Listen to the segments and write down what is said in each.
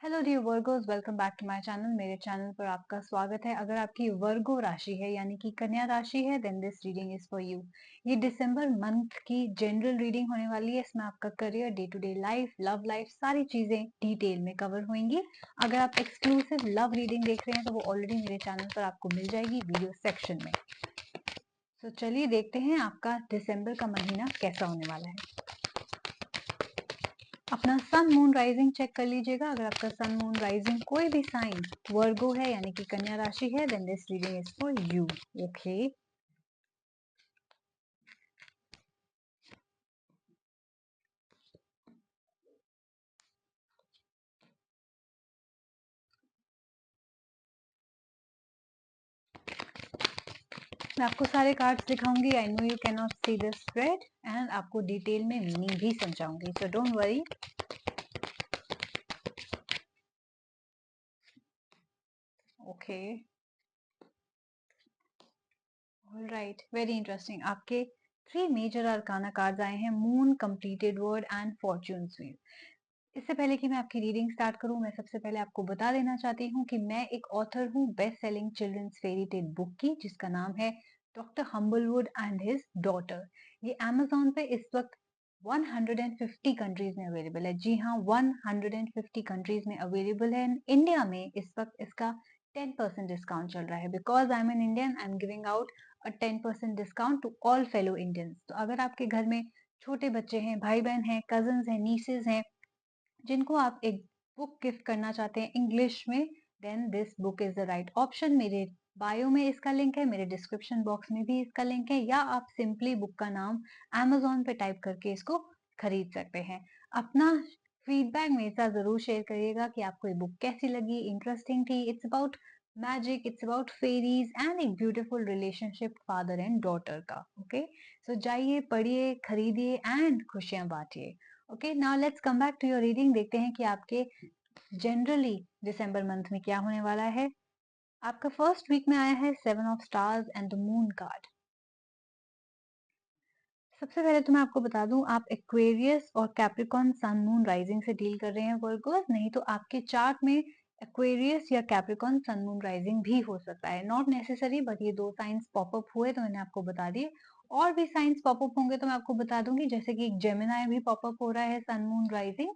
Hello dear Virgos, welcome back to my channel. मेरे channel पर आपका स्वागत है। अगर आपकी वर्गो राशि है यानी कि कन्या राशि है, then this reading is for you. ये दिसंबर मंथ की जनरल रीडिंग होने वाली है। इसमें आपका career, day to day life, love life, सारी चीजें डिटेल में कवर होंगी। अगर आप एक्सक्लूसिव लव रीडिंग देख रहे हैं तो वो ऑलरेडी मेरे चैनल पर आपको मिल जाएगी वीडियो सेक्शन में। तो चलिए देखते हैं आपका दिसंबर का महीना कैसा होने वाला है। अपना सन मून राइजिंग चेक कर लीजिएगा। अगर आपका सन मून राइजिंग कोई भी साइन वर्गो है यानी कि कन्या राशि है, then this reading is for you. Okay, मैं आपको सारे कार्ड्स दिखाऊंगी। I know you can not see this spread and आपको डिटेल में मीनिंग भी समझाऊंगी, so don't worry. Okay, alright, very interesting. आपके 3 मेजर अरकाना कार्ड्स आए हैं, moon, completed world and fortunes wheel. इससे पहले कि मैं आपकी रीडिंग स्टार्ट करूं, मैं सबसे पहले आपको बता देना चाहती हूँ कि मैं एक ऑथर हूँ best selling children's fairy tale book की, जिसका नाम है doctor Humblewood and his daughter. ये अमेज़न पे इस वक्त 150 कंट्रीज में अवेलेबल है। जी हाँ, 150 कंट्रीज में अवेलेबल है। इंडिया में इस वक्त इसका 10% डिस्काउंट चल रहा है। Because I am an Indian, I am giving out a 10% discount to all fellow Indians. तो अगर आपके घर में छोटे बच्चे हैं, भाई बहन हैं, कजन्स हैं, नीसेज हैं, जिनको आप एक बुक गिफ्ट करना चाहते हैं इंग्लिश में, then this book is the right option. मेरे बायो में इसका लिंक है, मेरे डिस्क्रिप्शन बॉक्स में भी इसका लिंक है, या आप सिंपली बुक का नाम Amazon पे टाइप करके इसको खरीद सकते हैं। अपना फीडबैक मेरे साथ जरूर शेयर करिएगा कि आपको ये बुक कैसी लगी, इंटरेस्टिंग थी। It's about magic, it's about fairies and एक beautiful relationship father and daughter का। ओके, सो जाइए, पढ़िए, खरीदिए एंड खुशियां बांटिए। Okay, now let's come back to your reading. देखते हैं कि आपके जनरली दिसंबर मंथ में क्या होने वाला है। आपका फर्स्ट वीक में आया है 7 of stars and the moon card. सबसे पहले तो मैं आपको बता दूं, आप एक्वेरियस और कैप्रिकॉन सन मून राइजिंग से डील कर रहे हैं वर्गोस। नहीं तो आपके चार्ट में एक्वेरियस या कैप्रिकॉन सन मून राइजिंग भी हो सकता है। नॉट नेसेसरी, बट ये 2 साइंस पॉपअप हुए तो मैंने आपको बता दिए। और भी साइंस पॉपअप होंगे तो मैं आपको बता दूंगी, जैसे कि एक जेमिनाई भी पॉपअप हो रहा है सन मून राइजिंग।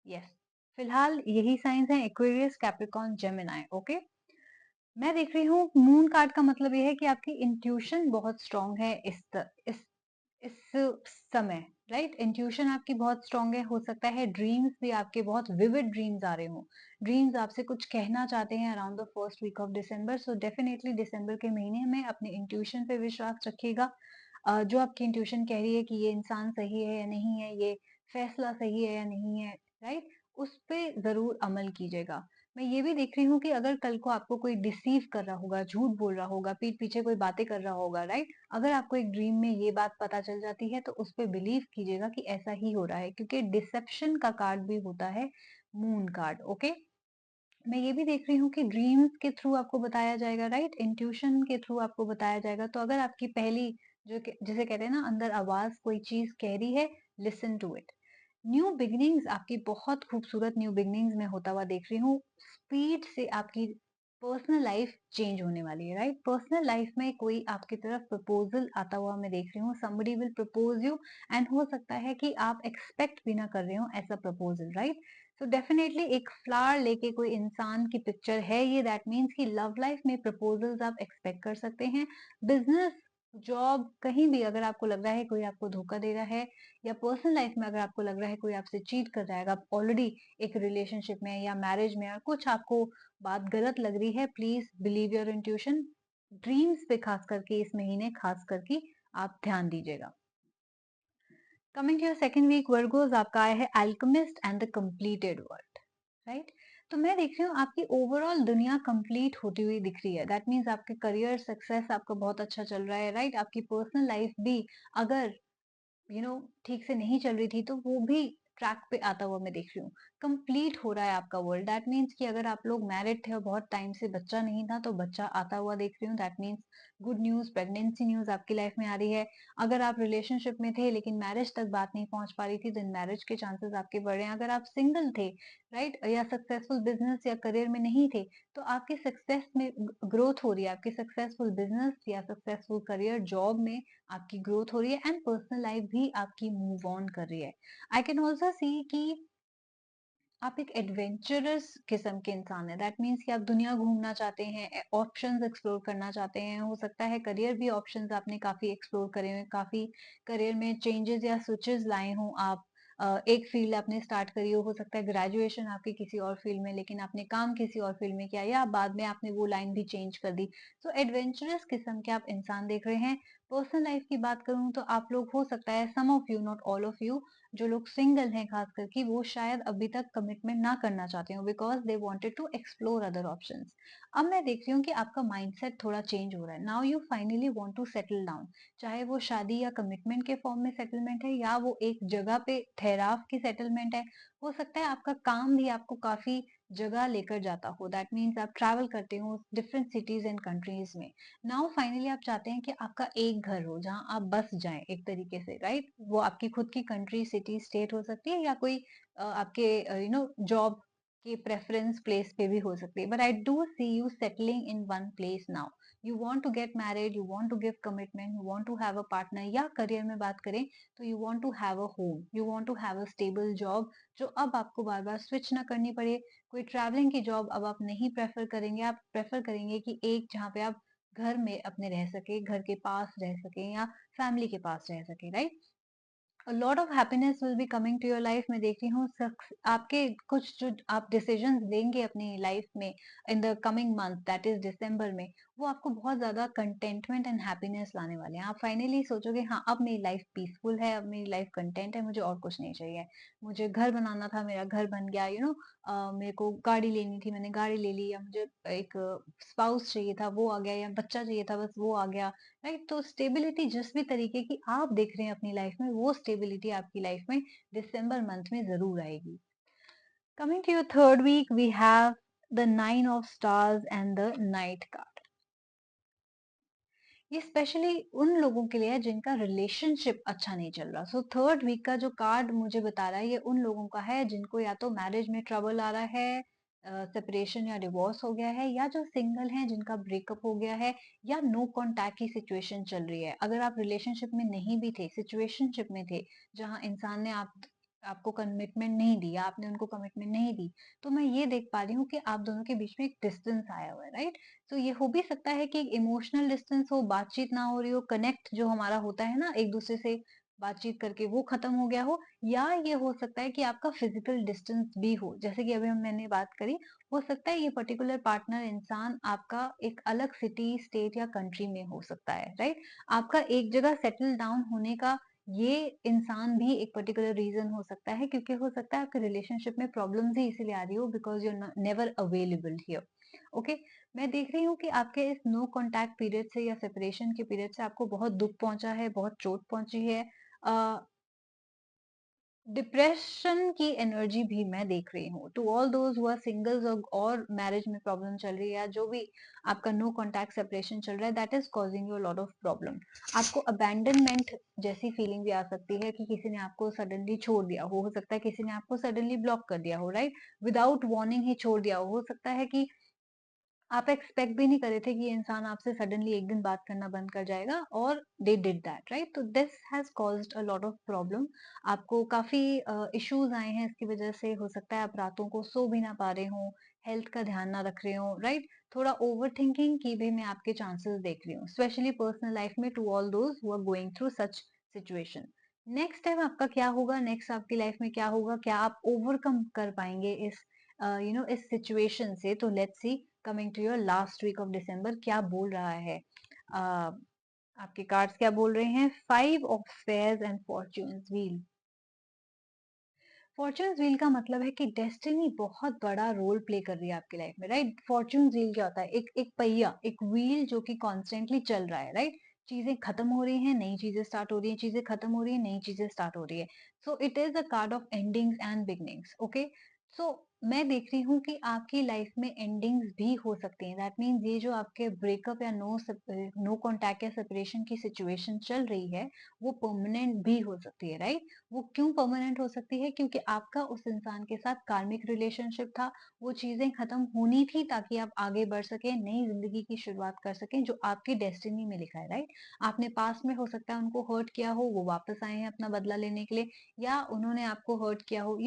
यस, फिलहाल यही साइंस है, एक्वेरियस, कैप्रिकॉन, जेमिनाई। ओके, मैं देख रही हूँ मून कार्ड का मतलब ये है कि आपकी इंट्यूशन बहुत स्ट्रांग है इस समय। राइट, इंट्यूशन आपकी बहुत स्ट्रांग है। हो सकता है ड्रीम्स भी आपके बहुत विविड ड्रीम्स आ रहे हो, ड्रीम्स आपसे कुछ कहना चाहते हैं around the first week of December. So definitely दिसंबर के महीने में अपने इंट्यूशन पे विश्वास रखिएगा। जो आपकी इंट्यूशन कह रही है कि ये इंसान सही है या नहीं है, ये फैसला सही है या नहीं है, राइट, उस पे जरूर अमल कीजिएगा। मैं ये भी देख रही हूँ कि अगर कल को आपको कोई डिसीव कर रहा होगा, झूठ बोल रहा होगा, पीठ पीछे कोई बातें कर रहा होगा, राइट, अगर आपको एक ड्रीम में ये बात पता चल जाती है तो उस पे बिलीव कीजिएगा कि ऐसा ही हो रहा है, क्योंकि डिसेप्शन का कार्ड भी होता है मून कार्ड। ओके, मैं ये भी देख रही हूँ कि ड्रीम्स के थ्रू आपको बताया जाएगा, राइट, इंट्यूशन के थ्रू आपको बताया जाएगा। तो अगर आपकी पहली जिसे कहते हैं ना, अंदर आवाज कोई चीज कह रही है, listen to it. New beginnings आपकी बहुत खूबसूरत न्यू बिगनिंग्स में होता हुआ देख रही हूँ। स्पीड से आपकी पर्सनल लाइफ चेंज होने वाली है, राइट। पर्सनल लाइफ में कोई आपकी तरफ प्रपोजल आता हुआ मैं देख रही हूँ। Somebody will propose you and हो सकता है कि आप एक्सपेक्ट भी ना कर रहे हो ऐसा प्रपोजल, राइट। सो डेफिनेटली एक फ्लावर लेके कोई इंसान की पिक्चर है ये, दैट मीन्स कि लव लाइफ में प्रपोजल्स आप एक्सपेक्ट कर सकते हैं। बिजनेस, जॉब, कहीं भी अगर आपको लग रहा है कोई आपको धोखा दे रहा है, या पर्सनल लाइफ में अगर आपको लग रहा है कोई आपसे चीट कर रहा है, आप ऑलरेडी एक रिलेशनशिप में या मैरिज में और कुछ आपको बात गलत लग रही है, please believe your intuition. Dreams पे खास करके इस महीने खास करके आप ध्यान दीजिएगा। Coming to your second week Virgos, आपका आया है alchemist and the completed world, right. तो मैं देख रही हूँ आपकी ओवरऑल दुनिया कंप्लीट होती हुई दिख रही है। दैट मीन्स आपके करियर सक्सेस आपका बहुत अच्छा चल रहा है, राइट। आपकी पर्सनल लाइफ भी अगर ठीक से नहीं चल रही थी तो वो भी ट्रैक पे आता हुआ मैं देख रही हूँ। कंप्लीट हो रहा है आपका वर्ल्ड। दैट मीन्स कि अगर आप लोग मैरिड थे और बहुत टाइम से बच्चा नहीं था, तो बच्चा आता हुआ देख रही हूँ। That means good news, pregnancy news आपकी लाइफ में आ रही है। अगर आप रिलेशनशिप में थे लेकिन मैरिज तक बात नहीं पहुंच पा रही थी, देन मैरिज के चांसेस आपके बढ़ रहे हैं। अगर आप सिंगल थे, राइट, या सक्सेसफुल बिजनेस या करियर में नहीं थे, तो आपकी सक्सेस में ग्रोथ हो रही है। आपकी सक्सेसफुल बिजनेस या सक्सेसफुल करियर जॉब में आपकी ग्रोथ हो रही है, एंड पर्सनल लाइफ भी आपकी मूव ऑन कर रही है। आई कैन ऑल्सो सी कि आप एक एडवेंचरस किस्म के इंसान है। दैट मीन्स कि आप दुनिया घूमना चाहते हैं, ऑप्शंस एक्सप्लोर करना चाहते हैं। हो सकता है करियर भी ऑप्शंस आपने काफी एक्सप्लोर करे हुए, काफी करियर में चेंजेस या स्विचेस लाए हों आप। एक फील्ड आपने स्टार्ट करी हो सकता है ग्रेजुएशन आपकी किसी और फील्ड में, लेकिन आपने काम किसी और फील्ड में किया, या बाद में आपने वो लाइन भी चेंज कर दी। तो एडवेंचरस किस्म के आप इंसान देख रहे हैं। पर्सनल लाइफ की बात करूं तो आप लोग, हो सकता है some of you, not all of you, जो लोग सिंगल हैं खास करके, वो शायद अभी तक कमिटमेंट ना करना चाहते हो, because they wanted to explore other options. अब मैं देख रही हूँ कि आपका माइंडसेट थोड़ा चेंज हो रहा है। Now you finally want to settle down, चाहे वो शादी या कमिटमेंट के फॉर्म में सेटलमेंट है, या वो एक जगह पे ठहराव की सेटलमेंट है। हो सकता है आपका काम भी आपको काफी जगह लेकर जाता हो। दैट मीन्स आप ट्रैवल करते हो डिफरेंट सिटीज एंड कंट्रीज में। नाउ फाइनली आप चाहते हैं कि आपका एक घर हो जहां आप बस जाएं एक तरीके से, राइट। वो आपकी खुद की कंट्री, सिटी, स्टेट हो सकती है, या कोई आपके जॉब के प्रेफरेंस प्लेस पे भी हो सकती है। But I do see you settling in one place now. You want to get married, you want to give commitment, you want to have a partner, या करियर में बात करें तो you want to have a home, you want to have a stable job, जो अब आपको बार बार switch ना करनी पड़े। कोई ट्रैवलिंग की जॉब अब आप नहीं प्रेफर करेंगे। आप प्रेफर करेंगे कि एक जहाँ पे आप घर में अपने रह सके, घर के पास रह सके, या फैमिली के पास रह सके, right. a lot of happiness will be coming to your life। मैं देख रही हूँ आपके कुछ जो आप डिसीजंस लेंगे अपनी लाइफ में in the coming month, that is December में, वो आपको बहुत ज्यादा कंटेंटमेंट एंड हैप्पीनेस लाने वाले हैं। आप फाइनली सोचोगे, हाँ अब मेरी लाइफ पीसफुल है, अब मेरी लाइफ कंटेंट है, मुझे और कुछ नहीं चाहिए। मुझे घर बनाना था, मेरा घर बन गया, मेरे को गाड़ी लेनी थी, मैंने गाड़ी ले ली, या मुझे एक स्पाउस चाहिए था, वो आ गया, या बच्चा चाहिए था, बस वो आ गया, राइट। तो स्टेबिलिटी जिस भी तरीके की आप देख रहे हैं अपनी लाइफ में, वो स्टेबिलिटी आपकी लाइफ में दिसंबर मंथ में जरूर आएगी। Coming to your third week, we have the nine of stars and the night card. ये स्पेशली उन लोगों के लिए है जिनका रिलेशनशिप अच्छा नहीं चल रहा। सो थर्ड वीक का जो कार्ड मुझे बता रहा है, ये उन लोगों का है जिनको या तो मैरिज में ट्रबल आ रहा है, सेपरेशन या डिवोर्स हो गया है, या जो सिंगल हैं जिनका ब्रेकअप हो गया है, या नो कॉन्टैक्ट की सिचुएशन चल रही है। अगर आप रिलेशनशिप में नहीं भी थे, सिचुएशनशिप में थे, जहां इंसान ने आपको कमिटमेंट नहीं दी, या आपने उनको कमिटमेंट नहीं दी, तो मैं ये देख पा रही हूँ कि आप दोनों के बीच में एक डिस्टेंस आया हुआ है, राइट। तो ये हो भी सकता है कि इमोशनल डिस्टेंस हो, बातचीत ना हो रही हो, कनेक्ट जो हमारा होता है ना एक दूसरे से बातचीत करके, वो खत्म हो गया हो। या ये हो सकता है कि आपका फिजिकल डिस्टेंस भी हो, जैसे कि अभी मैंने बात करी। हो सकता है ये पर्टिकुलर पार्टनर इंसान आपका एक अलग सिटी, स्टेट या कंट्री में हो सकता है, राइट। आपका एक जगह सेटल डाउन होने का ये इंसान भी एक पर्टिकुलर रीजन हो सकता है, क्योंकि हो सकता है आपके रिलेशनशिप में प्रॉब्लम्स ही इसीलिए आ रही हो, because you are never available here. Okay. मैं देख रही हूँ कि आपके इस नो कांटेक्ट पीरियड से या सेपरेशन के पीरियड से आपको बहुत दुख पहुंचा है, बहुत चोट पहुंची है। डिप्रेशन की एनर्जी भी मैं देख रही हूँ। To all those who are singles, और मैरिज में प्रॉब्लम चल रही है, या जो भी आपका नो कांटेक्ट सेपरेशन चल रहा है, that is causing you lot of problem. आपको अबैंडनमेंट जैसी फीलिंग भी आ सकती है कि किसी ने आपको सडनली छोड़ दिया हो सकता है किसी ने आपको सडनली ब्लॉक कर दिया हो, राइट। विदाउट वार्निंग ही छोड़ दिया हो सकता है कि आप एक्सपेक्ट भी नहीं कर रहे थे कि ये इंसान आपसे सडनली एक दिन बात करना बंद कर जाएगा, और दे डिड दैट, राइट। तो this has caused a lot of problem. आपको काफी इश्यूज आए हैं इसकी वजह से। हो सकता है आप रातों को सो भी ना पा रहे हो, हेल्थ का ध्यान ना रख रहे हो, राइट। थोड़ा ओवर थिंकिंग की भी मैं आपके चांसेस देख रही हूँ, स्पेशली पर्सनल लाइफ में, to all those who are going through such situation. Next time आपका क्या होगा, नेक्स्ट आपकी लाइफ में क्या होगा, क्या आप ओवरकम कर पाएंगे इस इस सिचुएशन से? तो let's see. Coming to your last week of December, क्या बोल रहा है? आपके कार्ड्स क्या बोल रहे हैं? Five of spares and fortunes wheel. Fortune's wheel का मतलब है कि डेस्टिनी बहुत बड़ा रोल प्ले कर रही है आपकी लाइफ में, राइट। फॉर्च्यून्स व्हील क्या होता है? एक एक पहिया, एक व्हील जो कि कॉन्स्टेंटली चल रहा है, राइट। चीजें खत्म हो रही हैं, नई चीजें स्टार्ट हो रही हैं, चीजें खत्म हो रही हैं, नई चीजें स्टार्ट हो रही है। So it is a card of endings and beginnings. Okay. So मैं देख रही हूँ कि आपकी लाइफ में एंडिंग्स भी हो सकती हैं। दैट मीन्स ये जो आपके ब्रेकअप या नो कांटेक्ट या सेपरेशन की सिचुएशन चल रही है, वो परमानेंट भी हो सकती है, राइट? वो क्यों परमानेंट हो सकती है? क्योंकि आपका उस इंसान के साथ कार्मिक रिलेशनशिप था, वो चीजें खत्म होनी थी ताकि आप आगे बढ़ सकें, नई जिंदगी की शुरुआत कर सकें, जो आपकी डेस्टिनी में लिखा है, राइट? आपने पास्ट में हो सकता है उनको हर्ट किया हो, वो वापस आए हैं अपना बदला लेने के लिए, या उन्होंने आपको हर्ट किया हो,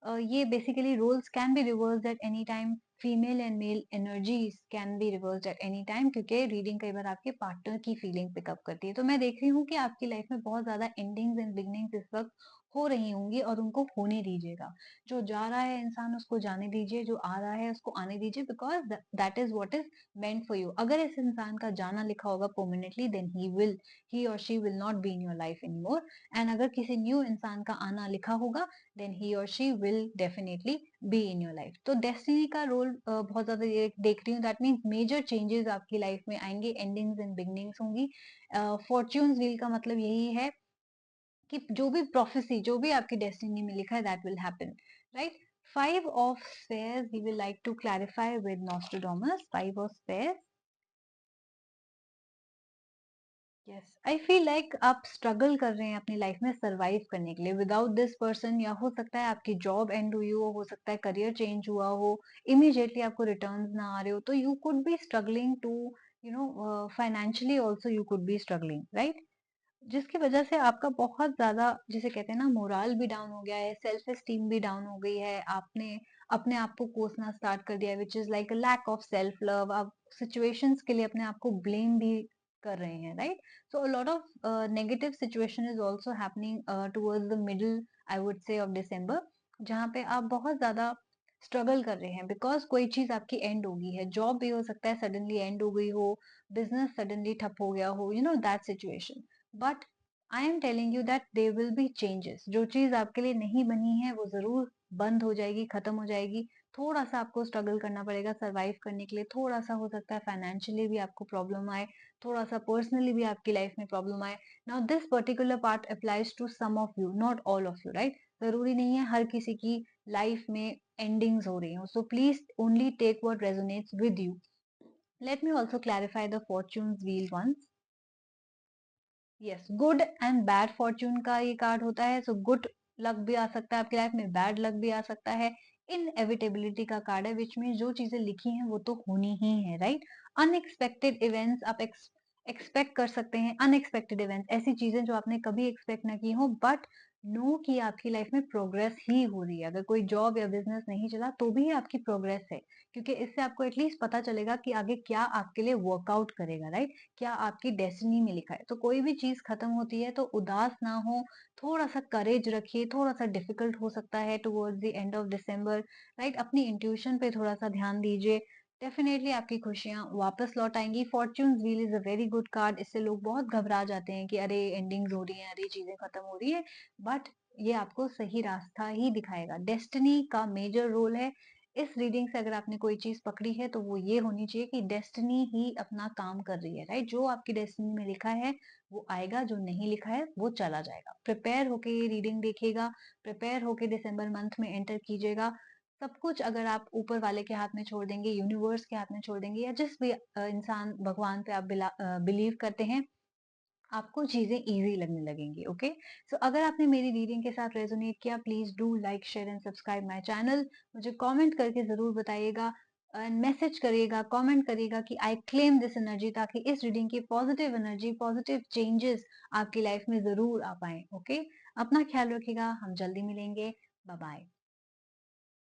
ये basically roles can be reversed at any time. Female and male energies can be reversed at any time, क्योंकि रीडिंग कई बार आपके पार्टनर की फीलिंग पिकअप करती है। तो मैं देख रही हूँ कि आपकी लाइफ में बहुत ज्यादा एंडिंग्स एंड बिगनिंग्स इस वक्त हो रही होंगी, और उनको होने दीजिएगा। जो जा रहा है इंसान उसको जाने दीजिए, जो आ रहा है उसको आने दीजिए, because that is what is meant for you. अगर इस इंसान का जाना लिखा होगा परमानेंटली, देन ही और she will not be in your life anymore. And अगर किसी न्यू इंसान का आना लिखा होगा, then he or she will definitely be in your life। तो डेस्टिनी का रोल बहुत ज्यादा देख रही हूँ। दैट मीन्स मेजर चेंजेस आपकी लाइफ में आएंगे, एंडिंग्स एंड बिगनिंग्स होंगी। फॉर्च्यून्स व्हील का मतलब यही है कि जो भी प्रोफेसी, जो भी आपकी डेस्टिनी में लिखा है, that will happen, right? Five of spares we will like to clarify with Nostradamus. Five of spares. Yes, I feel like आप स्ट्रगल कर रहे हैं अपनी लाइफ में सरवाइव करने के लिए विदाउट दिस पर्सन, या हो सकता है आपकी जॉब एंड हुई हो सकता है करियर चेंज हुआ हो, इमीडिएटली आपको रिटर्न्स ना आ रहे हो, तो you could be struggling too financially also, you could be struggling, right? जिसकी वजह से आपका बहुत ज्यादा, जिसे कहते हैं ना, मोराल भी डाउन हो गया है, सेल्फ एस्टीम भी डाउन हो गई है, आपने अपने आप को कोसना स्टार्ट कर दिया है, which is like a lack of self love. आप सिचुएशंस के लिए अपने आप को ब्लेम भी कर रहे हैं, right? So a lot of negative situation is also happening towards the middle, I would say, of December, जहाँ पे आप बहुत ज्यादा स्ट्रगल कर रहे हैं बिकॉज कोई चीज आपकी एंड हो गई है। जॉब भी हो सकता है सडनली एंड हो गई हो, बिजनेस सडनली ठप हो गया हो, that situation. But I am telling you that there will be changes. जो चीज आपके लिए नहीं बनी है वो जरूर बंद हो जाएगी, खत्म हो जाएगी। थोड़ा सा आपको स्ट्रगल करना पड़ेगा सरवाइव करने के लिए, थोड़ा सा हो सकता है फाइनेंशियली भी आपको प्रॉब्लम आए, थोड़ा सा पर्सनली भी आपकी लाइफ में प्रॉब्लम आए। Now this particular part applies to some of you, not all of you, right? जरूरी नहीं है हर किसी की लाइफ में एंडिंग्स हो रही हो, so please only take what resonates with you. Let me also clarify the fortune's wheel once. Yes, good and bad fortune का ये कार्ड होता है। सो गुड लक भी आ सकता है आपकी लाइफ में, बैड लक भी आ सकता है। इनएविटेबिलिटी का कार्ड है, विच में जो चीजें लिखी हैं वो तो होनी ही है, राइट? अनएक्सपेक्टेड इवेंट्स आप एक्सपेक्ट कर सकते हैं। अनएक्सपेक्टेड इवेंट्स ऐसी चीजें जो आपने कभी एक्सपेक्ट ना की हो, बट नो कि आपकी लाइफ में प्रोग्रेस ही हो रही है। अगर कोई जॉब या बिजनेस नहीं चला तो भी आपकी प्रोग्रेस है, क्योंकि इससे आपको एटलीस्ट पता चलेगा कि आगे क्या आपके लिए वर्कआउट करेगा, राइट? क्या आपकी डेस्टिनी में लिखा है। तो कोई भी चीज खत्म होती है तो उदास ना हो, थोड़ा सा करेज रखिए। थोड़ा सा डिफिकल्ट हो सकता है towards the end of December, right? अपनी इंट्यूशन पे थोड़ा सा ध्यान दीजिए, डेफिनेटली आपकी खुशियां वापस लौट आएंगी। Fortunes wheel is a very good card. इससे लोग बहुत घबरा जाते हैं कि अरे एंडिंग्स हो रही है, अरे चीजें खत्म हो रही है, बट ये आपको सही रास्ता ही दिखाएगा। डेस्टिनी का मेजर रोल है। इस रीडिंग से अगर आपने कोई चीज पकड़ी है तो वो ये होनी चाहिए कि डेस्टिनी ही अपना काम कर रही है, राइट? जो आपकी डेस्टिनी में लिखा है वो आएगा, जो नहीं लिखा है वो चला जाएगा। प्रिपेयर होके ये रीडिंग देखिएगा, प्रिपेयर होके दिसंबर मंथ में एंटर कीजिएगा। सब कुछ अगर आप ऊपर वाले के हाथ में छोड़ देंगे, यूनिवर्स के हाथ में छोड़ देंगे, या जिस भी इंसान भगवान पे आप बिलीव करते हैं, आपको चीजें इजी लगने लगेंगी। ओके, सो अगर आपने मेरी रीडिंग के साथ रेजोनेट किया, please do like share and subscribe my channel. मुझे कमेंट करके जरूर बताइएगा एंड मैसेज करिएगा, कमेंट करिएगा कि आई क्लेम दिस एनर्जी, ताकि इस रीडिंग की पॉजिटिव एनर्जी, पॉजिटिव चेंजेस आपकी लाइफ में जरूर आ पाए। ओके, अपना ख्याल रखिएगा, हम जल्दी मिलेंगे। Bye bye.